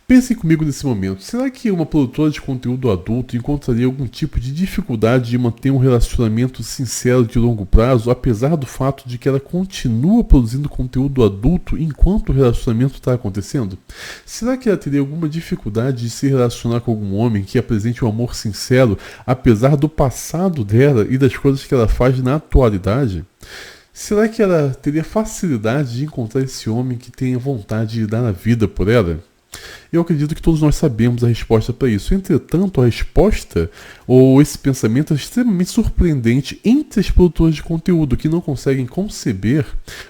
Pensem comigo nesse momento, será que uma produtora de conteúdo adulto encontraria algum tipo de dificuldade de manter um relacionamento sincero de longo prazo, apesar do fato de que ela continua produzindo conteúdo adulto enquanto o relacionamento está acontecendo? Será que ela teria alguma dificuldade de se relacionar com algum homem que apresente um amor sincero, apesar do passado dela e das coisas que ela faz na atualidade? Será que ela teria facilidade de encontrar esse homem que tenha vontade de dar a vida por ela? Eu acredito que todos nós sabemos a resposta para isso. Entretanto, a resposta, ou esse pensamento, é extremamente surpreendente entre as produtoras de conteúdo, que não conseguem conceber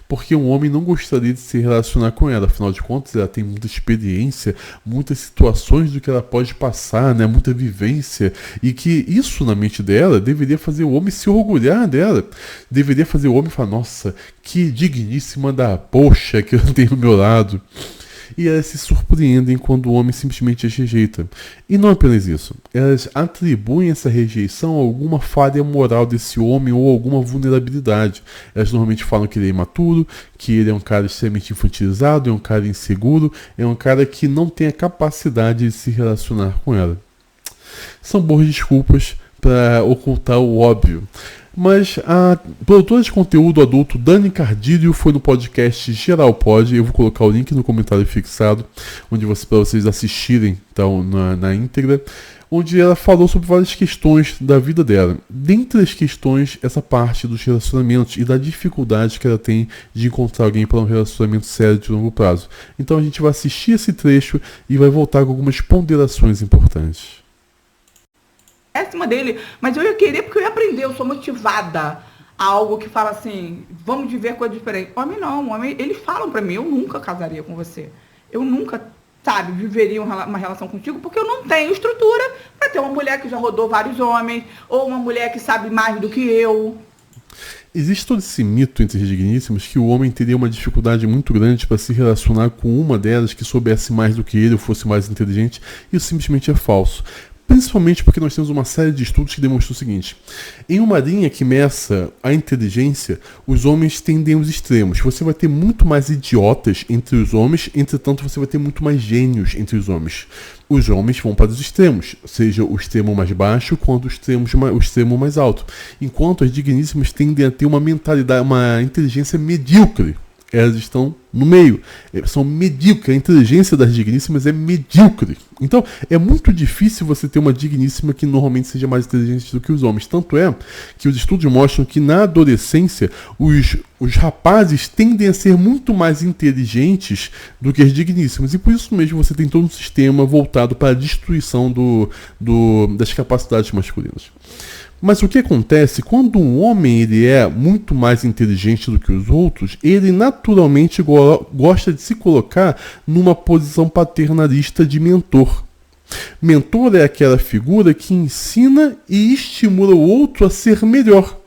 porque um homem não gostaria de se relacionar com ela. Afinal de contas, ela tem muita experiência, muitas situações do que ela pode passar, né? Muita vivência, e que isso na mente dela deveria fazer o homem se orgulhar dela. Deveria fazer o homem falar, nossa, que digníssima da poxa que eu tenho ao meu lado. E elas se surpreendem quando o homem simplesmente as rejeita. E não apenas isso, elas atribuem essa rejeição a alguma falha moral desse homem ou alguma vulnerabilidade. Elas normalmente falam que ele é imaturo, que ele é um cara extremamente infantilizado, é um cara inseguro, é um cara que não tem a capacidade de se relacionar com ela. São boas desculpas para ocultar o óbvio. Mas a produtora de conteúdo adulto Dani Cardilho foi no podcast Geral Pod. Eu vou colocar o link no comentário fixado, para vocês assistirem então, na íntegra, onde ela falou sobre várias questões da vida dela. Dentre as questões, essa parte dos relacionamentos e da dificuldade que ela tem de encontrar alguém para um relacionamento sério de longo prazo. Então a gente vai assistir esse trecho e vai voltar com algumas ponderações importantes. Péssima dele, mas eu ia querer porque eu ia aprender, eu sou motivada a algo que fala assim, vamos viver coisa diferente. Homem não, homem, eles falam pra mim, eu nunca casaria com você. Eu nunca, viveria uma relação contigo porque eu não tenho estrutura pra ter uma mulher que já rodou vários homens, ou uma mulher que sabe mais do que eu. Existe todo esse mito entre as digníssimas que o homem teria uma dificuldade muito grande para se relacionar com uma delas que soubesse mais do que ele ou fosse mais inteligente. Isso simplesmente é falso. Principalmente porque nós temos uma série de estudos que demonstram o seguinte: em uma linha que meça a inteligência, os homens tendem aos extremos. Você vai ter muito mais idiotas entre os homens, entretanto você vai ter muito mais gênios entre os homens. Os homens vão para os extremos, seja o extremo mais baixo quanto o extremo mais alto. Enquanto as digníssimas tendem a ter uma mentalidade, uma inteligência medíocre. Elas estão no meio, são medíocres, a inteligência das digníssimas é medíocre. Então, é muito difícil você ter uma digníssima que normalmente seja mais inteligente do que os homens. Tanto é que os estudos mostram que na adolescência, os rapazes tendem a ser muito mais inteligentes do que as digníssimas. E por isso mesmo você tem todo um sistema voltado para a destruição das capacidades masculinas. Mas o que acontece quando um homem ele é muito mais inteligente do que os outros, ele naturalmente gosta de se colocar numa posição paternalista de mentor. Mentor é aquela figura que ensina e estimula o outro a ser melhor.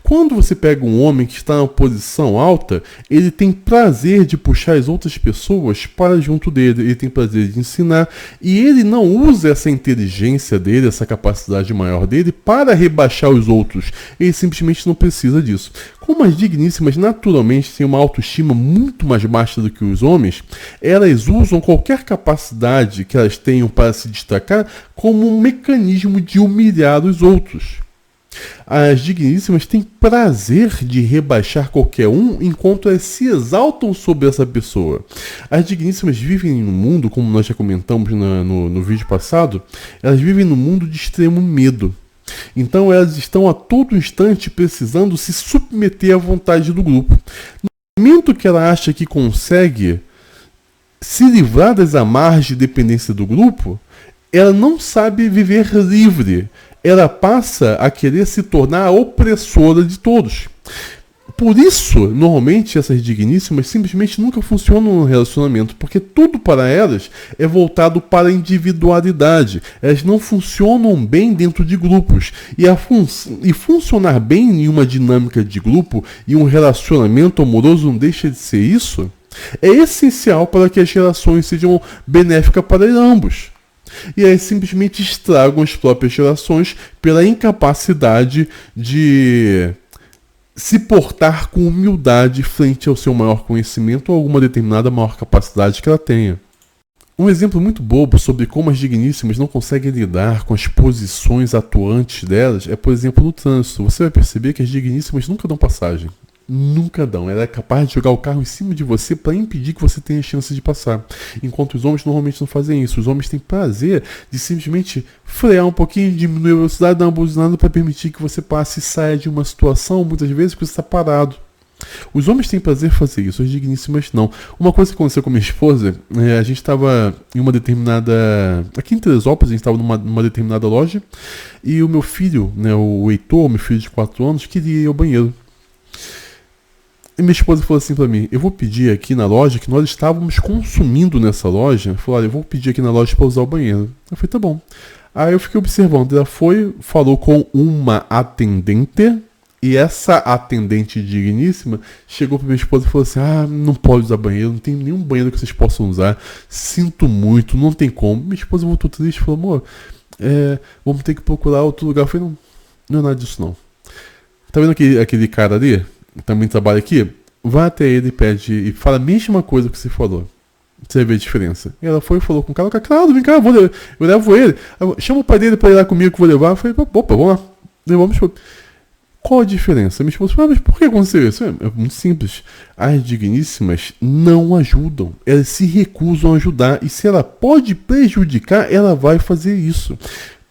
Quando você pega um homem que está numa posição alta, ele tem prazer de puxar as outras pessoas para junto dele, ele tem prazer de ensinar, e ele não usa essa inteligência dele, essa capacidade maior dele, para rebaixar os outros. Ele simplesmente não precisa disso. Como as digníssimas naturalmente têm uma autoestima muito mais baixa do que os homens, elas usam qualquer capacidade que elas tenham para se destacar como um mecanismo de humilhar os outros. As digníssimas têm prazer de rebaixar qualquer um enquanto elas se exaltam sobre essa pessoa. As digníssimas vivem no mundo, como nós já comentamos no vídeo passado, elas vivem no mundo de extremo medo. Então elas estão a todo instante precisando se submeter à vontade do grupo. No momento que ela acha que consegue se livrar das amarras de dependência do grupo, ela não sabe viver livre. Ela passa a querer se tornar a opressora de todos. Por isso, normalmente, essas digníssimas simplesmente nunca funcionam no relacionamento, porque tudo para elas é voltado para a individualidade. Elas não funcionam bem dentro de grupos. E funcionar bem em uma dinâmica de grupo e um relacionamento amoroso não deixa de ser isso, é essencial para que as relações sejam benéficas para ambos. E aí simplesmente estragam as próprias relações pela incapacidade de se portar com humildade frente ao seu maior conhecimento ou alguma determinada maior capacidade que ela tenha. Um exemplo muito bobo sobre como as digníssimas não conseguem lidar com as posições atuantes delas é, por exemplo, no trânsito. Você vai perceber que as digníssimas nunca dão passagem. Nunca dão. Ela é capaz de jogar o carro em cima de você para impedir que você tenha chance de passar. Enquanto os homens normalmente não fazem isso. Os homens têm prazer de simplesmente frear um pouquinho, diminuir a velocidade, dar uma buzinada para permitir que você passe e saia de uma situação, muitas vezes, que você está parado. Os homens têm prazer em fazer isso, as digníssimas não. Uma coisa que aconteceu com minha esposa, a gente estava em uma determinada... Aqui em Teresópolis, a gente estava numa determinada loja, e o meu filho, né, o Heitor, meu filho de 4 anos, queria ir ao banheiro. E minha esposa falou assim pra mim, eu vou pedir aqui na loja, que nós estávamos consumindo nessa loja, falou, olha, eu vou pedir aqui na loja para usar o banheiro. Eu falei, tá bom. Aí eu fiquei observando, ela foi, falou com uma atendente, e essa atendente digníssima chegou pra minha esposa e falou assim, não pode usar banheiro, não tem nenhum banheiro que vocês possam usar, sinto muito, não tem como. Minha esposa voltou triste e falou, amor, vamos ter que procurar outro lugar. Eu falei, não é nada disso não. Tá vendo aquele cara ali? Também trabalha aqui, vai até ele e pede e fala a mesma coisa que você falou. Você vai ver a diferença. E ela foi e falou com o cara, claro, vem cá, eu levo ele. Chama o pai dele pra ir lá comigo que eu vou levar. Eu falei, opa, vamos lá. Levamos. Qual a diferença? Minha esposa falou, mas por que aconteceu isso? É muito simples. As digníssimas não ajudam. Elas se recusam a ajudar. E se ela pode prejudicar, ela vai fazer isso.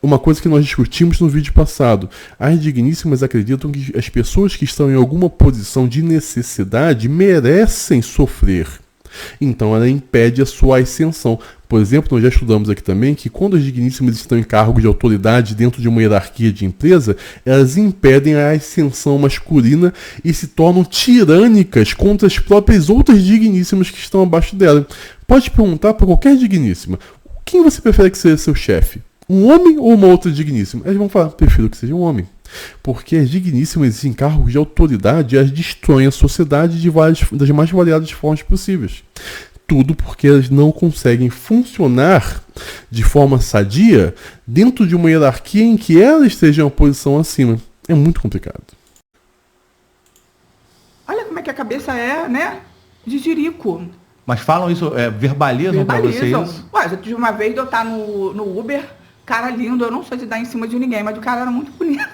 Uma coisa que nós discutimos no vídeo passado. As digníssimas acreditam que as pessoas que estão em alguma posição de necessidade merecem sofrer. Então ela impede a sua ascensão. Por exemplo, nós já estudamos aqui também que quando as digníssimas estão em cargo de autoridade dentro de uma hierarquia de empresa, elas impedem a ascensão masculina e se tornam tirânicas contra as próprias outras digníssimas que estão abaixo dela. Pode perguntar para qualquer digníssima, quem você prefere que seja seu chefe? Um homem ou uma outra digníssima? Eles vão falar, prefiro que seja um homem. Porque as digníssimas em cargos de autoridade, elas destroem a sociedade das mais variadas formas possíveis. Tudo porque elas não conseguem funcionar de forma sadia dentro de uma hierarquia em que elas estejam em uma posição acima. É muito complicado. Olha como é que a cabeça é, né? De jirico. Mas falam isso, verbalizam pra você isso? Ué, já tive uma vez de eu estar no Uber, cara lindo, eu não sou de dar em cima de ninguém, mas o cara era muito bonito.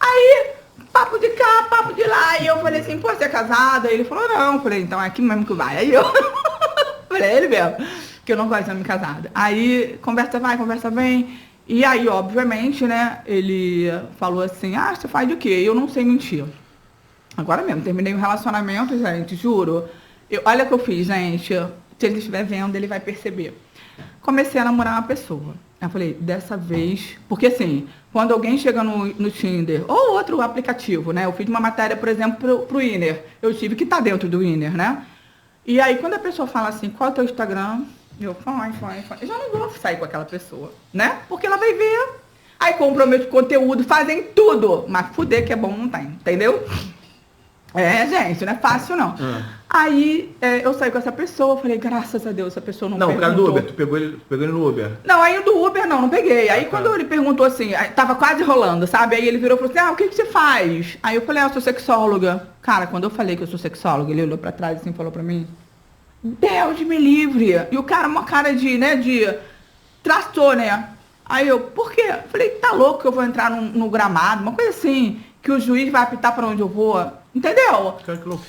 Aí, papo de cá, papo de lá, e eu falei assim, pô, você é casada? Aí ele falou, não. Eu falei, então é aqui mesmo que vai. Aí eu falei, é ele mesmo, que eu não gosto de homem casada. Aí, conversa vai, conversa vem. E aí, obviamente, né, ele falou assim, você faz de quê? Eu não sei mentir. Agora mesmo, terminei um relacionamento, gente, juro. Olha o que eu fiz, gente. Se ele estiver vendo, ele vai perceber. Comecei a namorar uma pessoa. Eu falei, dessa vez... Porque assim, quando alguém chega no Tinder, ou outro aplicativo, né? Eu fiz uma matéria, por exemplo, pro Inner. Eu tive que estar dentro do Inner, né? E aí, quando a pessoa fala assim, qual é o teu Instagram? Eu, eu já não vou sair com aquela pessoa, né? Porque ela vai ver. Aí compra o meu conteúdo, fazem tudo. Mas fuder que é bom não tem, entendeu? Gente, não é fácil não. Aí eu saí com essa pessoa, falei, graças a Deus, essa pessoa não perguntou. Não, o cara do Uber, tu pegou ele no Uber. Não, aí o do Uber não peguei. Aí quando ele perguntou assim, tava quase rolando, sabe? Aí ele virou e falou assim, o que você faz? Aí eu falei, eu sou sexóloga. Cara, quando eu falei que eu sou sexóloga, ele olhou pra trás assim e falou pra mim, Deus me livre. E o cara, uma cara de trastou, né? Aí eu, por quê? Eu falei, tá louco que eu vou entrar no gramado, uma coisa assim, que o juiz vai apitar pra onde eu vou. Entendeu? Cara, que louco.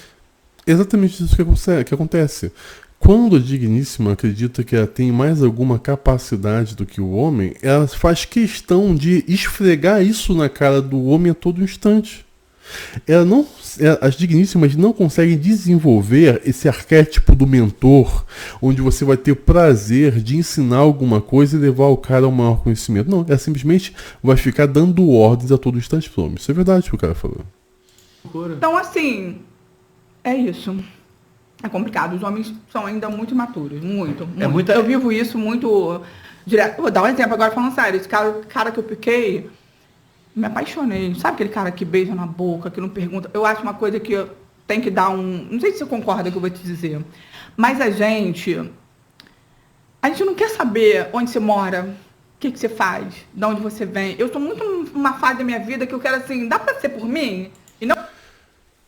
Exatamente isso que acontece. Quando a digníssima acredita que ela tem mais alguma capacidade do que o homem, ela faz questão de esfregar isso na cara do homem a todo instante. As digníssimas não conseguem desenvolver esse arquétipo do mentor, onde você vai ter o prazer de ensinar alguma coisa e levar o cara ao maior conhecimento. Não, ela simplesmente vai ficar dando ordens a todo instante pro homem. Isso é verdade que o cara falou. Então, assim, é isso. É complicado. Os homens são ainda muito imaturos. Muito. Eu vivo isso muito direto. Vou dar um exemplo agora falando sério. Esse cara que eu piquei, me apaixonei. Sabe aquele cara que beija na boca, que não pergunta? Eu acho uma coisa que eu tenho que dar um... Não sei se você concorda com o que eu vou te dizer. Mas a gente não quer saber onde você mora, o que você faz, de onde você vem. Eu estou muito numa fase da minha vida que eu quero assim, dá pra ser por mim? E não...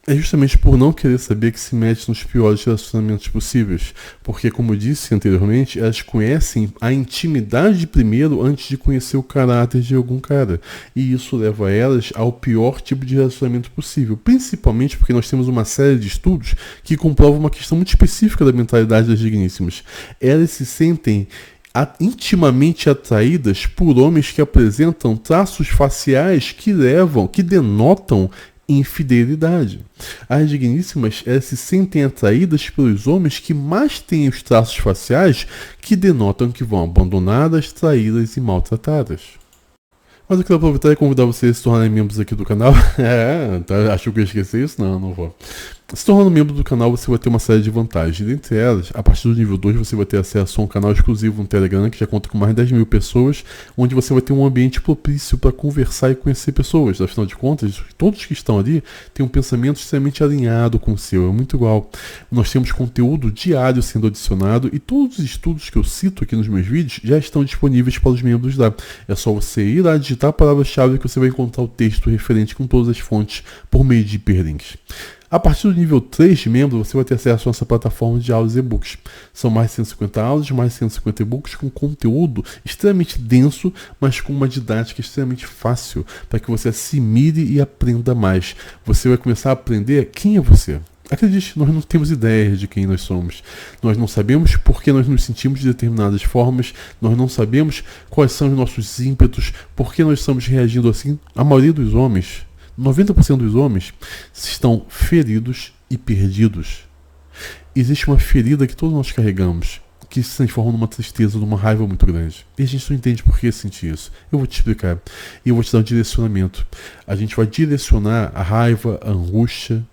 É justamente por não querer saber que se mete nos piores relacionamentos possíveis. Porque, como eu disse anteriormente, elas conhecem a intimidade primeiro antes de conhecer o caráter de algum cara. E isso leva elas ao pior tipo de relacionamento possível. Principalmente porque nós temos uma série de estudos que comprovam uma questão muito específica da mentalidade das digníssimas. Elas se sentem intimamente atraídas por homens que apresentam traços faciais que denotam infidelidade. As digníssimas, elas se sentem atraídas pelos homens que mais têm os traços faciais que denotam que vão abandonadas, traídas e maltratadas. Mas eu quero aproveitar e convidar vocês a se tornarem membros aqui do canal. Achou que eu ia esquecer isso? Não vou. Se tornando membro do canal, você vai ter uma série de vantagens. Dentre elas, a partir do nível 2, você vai ter acesso a um canal exclusivo no Telegram, que já conta com mais de 10 mil pessoas, onde você vai ter um ambiente propício para conversar e conhecer pessoas. Afinal de contas, todos que estão ali têm um pensamento extremamente alinhado com o seu, é muito igual. Nós temos conteúdo diário sendo adicionado e todos os estudos que eu cito aqui nos meus vídeos já estão disponíveis para os membros lá. É só você ir lá, digitar a palavra-chave que você vai encontrar o texto referente com todas as fontes por meio de hiperlinks. A partir do nível 3 de membro, você vai ter acesso a nossa plataforma de aulas e e-books. São mais de 150 aulas, mais de 150 e-books com conteúdo extremamente denso, mas com uma didática extremamente fácil, para que você assimile e aprenda mais. Você vai começar a aprender quem é você. Acredite, nós não temos ideia de quem nós somos. Nós não sabemos por que nós nos sentimos de determinadas formas, nós não sabemos quais são os nossos ímpetos, por que nós estamos reagindo assim. A maioria dos homens, 90% dos homens, estão feridos e perdidos. Existe uma ferida que todos nós carregamos, que se transforma numa tristeza, numa raiva muito grande. E a gente não entende por que sentir isso. Eu vou te explicar. E eu vou te dar um direcionamento. A gente vai direcionar a raiva, a angústia,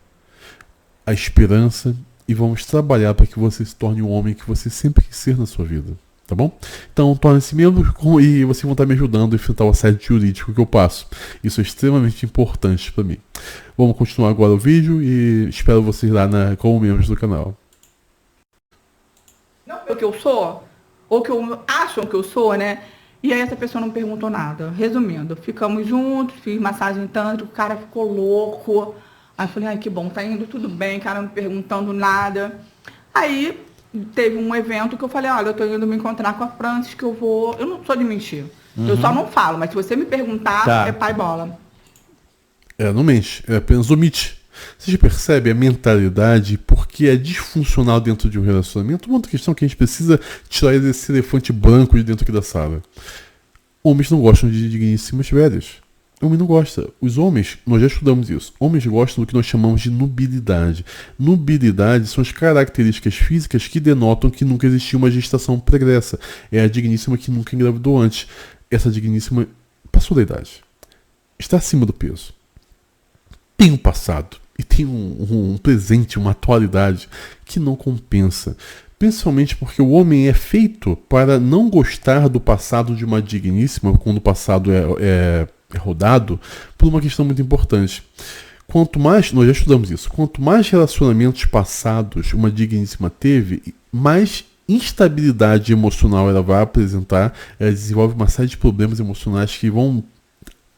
a esperança, e vamos trabalhar para que você se torne o homem que você sempre quis ser na sua vida. Tá bom? Então, torne-se membro e vocês vão estar me ajudando a enfrentar o assédio jurídico que eu passo. Isso é extremamente importante para mim. Vamos continuar agora o vídeo e espero vocês lá como membros do canal. Não é o que eu sou, ou que acham que eu sou, né? E aí essa pessoa não perguntou nada. Resumindo, ficamos juntos, fiz massagem tântrica, o cara ficou louco. Aí eu falei, ai que bom, tá indo tudo bem, cara não perguntando nada. Aí teve um evento que eu falei, olha, eu tô indo me encontrar com a Francis, que eu não sou de mentir. Eu só não falo, mas se você me perguntar, é pai bola. Não mente, apenas omite. Você já percebe a mentalidade, porque é disfuncional dentro de um relacionamento? Uma outra questão que a gente precisa tirar esse elefante branco de dentro aqui da sala. Homens não gostam de digníssimas velhas. O homem não gosta. Os homens, nós já estudamos isso. Homens gostam do que nós chamamos de nubilidade. Nubilidade são as características físicas que denotam que nunca existiu uma gestação pregressa. É a digníssima que nunca engravidou antes. Essa digníssima passou da idade. Está acima do peso. Tem um passado. E tem um presente, uma atualidade que não compensa. Principalmente porque o homem é feito para não gostar do passado de uma digníssima, quando o passado é rodado, por uma questão muito importante. Quanto mais, nós já estudamos isso, quanto mais relacionamentos passados uma digníssima teve, mais instabilidade emocional ela vai apresentar, ela desenvolve uma série de problemas emocionais que vão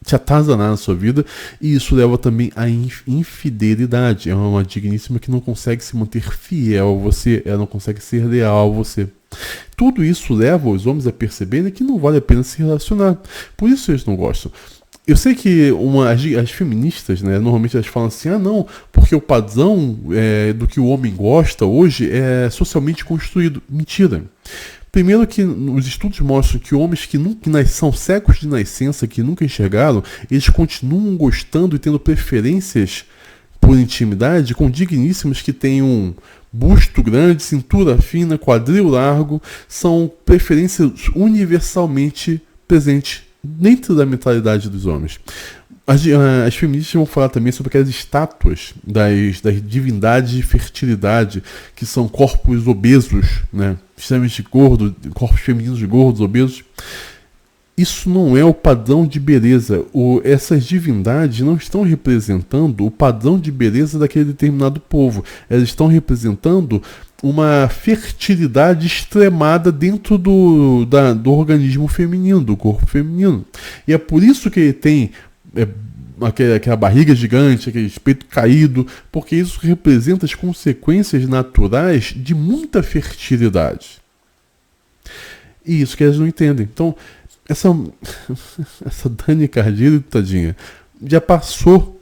te atazanar na sua vida, e isso leva também à infidelidade. É uma digníssima que não consegue se manter fiel a você, ela não consegue ser leal a você. Tudo isso leva os homens a perceberem que não vale a pena se relacionar. Por isso eles não gostam. Eu sei que as feministas, né, normalmente elas falam assim, não, porque o padrão do que o homem gosta hoje é socialmente construído. Mentira. Primeiro que os estudos mostram que homens que são cegos de nascença, que nunca enxergaram, eles continuam gostando e tendo preferências por intimidade com digníssimas que têm um busto grande, cintura fina, quadril largo, são preferências universalmente presentes dentro da mentalidade dos homens. As feministas vão falar também sobre aquelas estátuas das divindades de fertilidade, que são corpos obesos, né? Extremamente gordos, corpos femininos gordos, obesos. Isso não é o padrão de beleza. Essas divindades não estão representando o padrão de beleza daquele determinado povo. Elas estão representando uma fertilidade extremada dentro do organismo feminino, do corpo feminino. E é por isso que ele tem aquela barriga gigante, aquele peito caído, porque isso representa as consequências naturais de muita fertilidade. E isso que eles não entendem. Então, essa Dani Carneiro, tadinha, já passou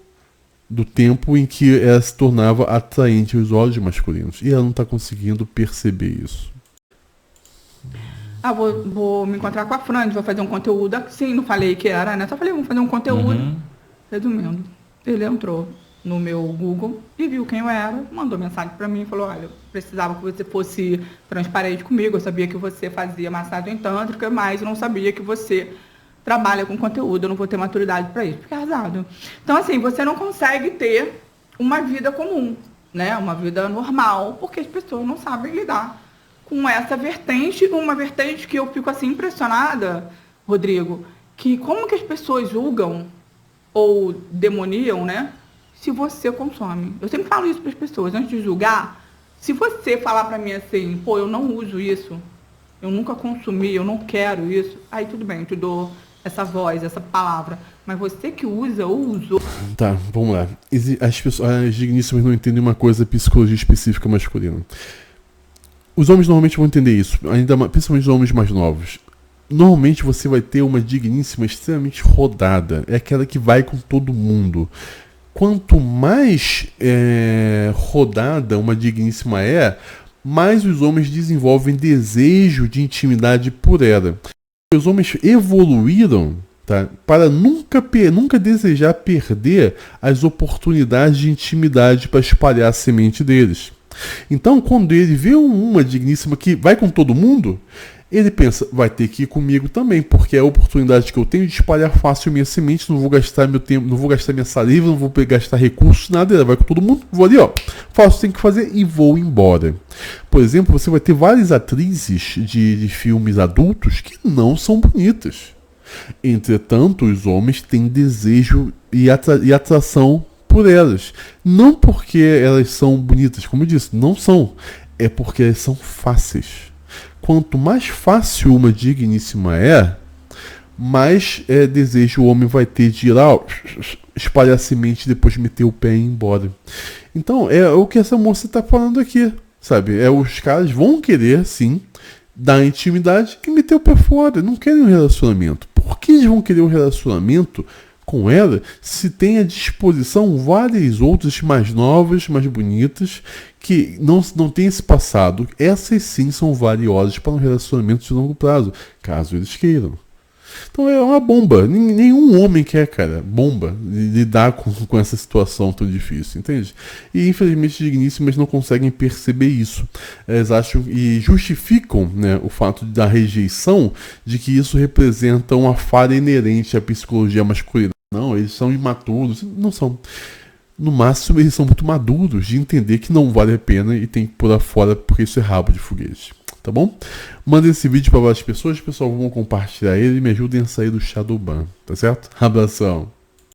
do tempo em que ela se tornava atraente aos olhos masculinos. E ela não está conseguindo perceber isso. Vou me encontrar com a Fran, vou fazer um conteúdo assim, não falei que era, né? Só falei, vamos fazer um conteúdo. Resumindo, ele entrou no meu Google e viu quem eu era, mandou mensagem para mim e falou, olha, eu precisava que você fosse transparente comigo, eu sabia que você fazia massagem tântrica, mas eu não sabia que você trabalha com conteúdo, eu não vou ter maturidade para isso. Fiquei arrasado. Então, assim, você não consegue ter uma vida comum, né? Uma vida normal, porque as pessoas não sabem lidar com essa vertente, uma vertente que eu fico assim impressionada, Rodrigo, que como que as pessoas julgam ou demoniam, né, se você consome. Eu sempre falo isso para as pessoas, antes de julgar, se você falar para mim assim, pô, eu não uso isso, eu nunca consumi, eu não quero isso, aí tudo bem, eu te dou essa voz, essa palavra, mas você que usa ou usou... Tá, vamos lá. As digníssimas não entendem uma coisa, psicologia específica masculina. Os homens normalmente vão entender isso, principalmente os homens mais novos. Normalmente você vai ter uma digníssima extremamente rodada. É aquela que vai com todo mundo. Quanto mais rodada uma digníssima mais os homens desenvolvem desejo de intimidade por ela. Os homens evoluíram, tá, para nunca desejar perder as oportunidades de intimidade para espalhar a semente deles. Então, quando ele vê uma digníssima que vai com todo mundo, ele pensa, vai ter que ir comigo também, porque é a oportunidade que eu tenho de espalhar fácil minha semente, não vou gastar meu tempo, não vou gastar minha saliva, não vou gastar recursos, nada, ela vai com todo mundo, vou ali, faço o que tem que fazer e vou embora. Por exemplo, você vai ter várias atrizes de filmes adultos que não são bonitas. Entretanto, os homens têm desejo e atração por elas. Não porque elas são bonitas, como eu disse, não são. É porque elas são fáceis. Quanto mais fácil uma digníssima mais desejo o homem vai ter de ir lá, espalhar a semente e depois meter o pé e ir embora. Então, é o que essa moça está falando aqui, sabe? Os caras vão querer, sim, dar intimidade e meter o pé fora. Não querem um relacionamento. Por que eles vão querer um relacionamento com ela se tem à disposição várias outras mais novas, mais bonitas, que não tem esse passado? Essas sim são valiosas para um relacionamento de longo prazo, caso eles queiram. Então é uma bomba. Nenhum homem quer, cara, bomba, lidar com essa situação tão difícil, entende? E infelizmente digníssimas não conseguem perceber isso. Eles acham e justificam, né, o fato da rejeição de que isso representa uma falha inerente à psicologia masculina. Não, eles são imaturos. Não são. No máximo, eles são muito maduros de entender que não vale a pena e tem que pular fora porque isso é rabo de foguete. Tá bom? Manda esse vídeo para várias pessoas, pessoal, vão compartilhar ele e me ajudem a sair do Shadowban, tá certo? Abração.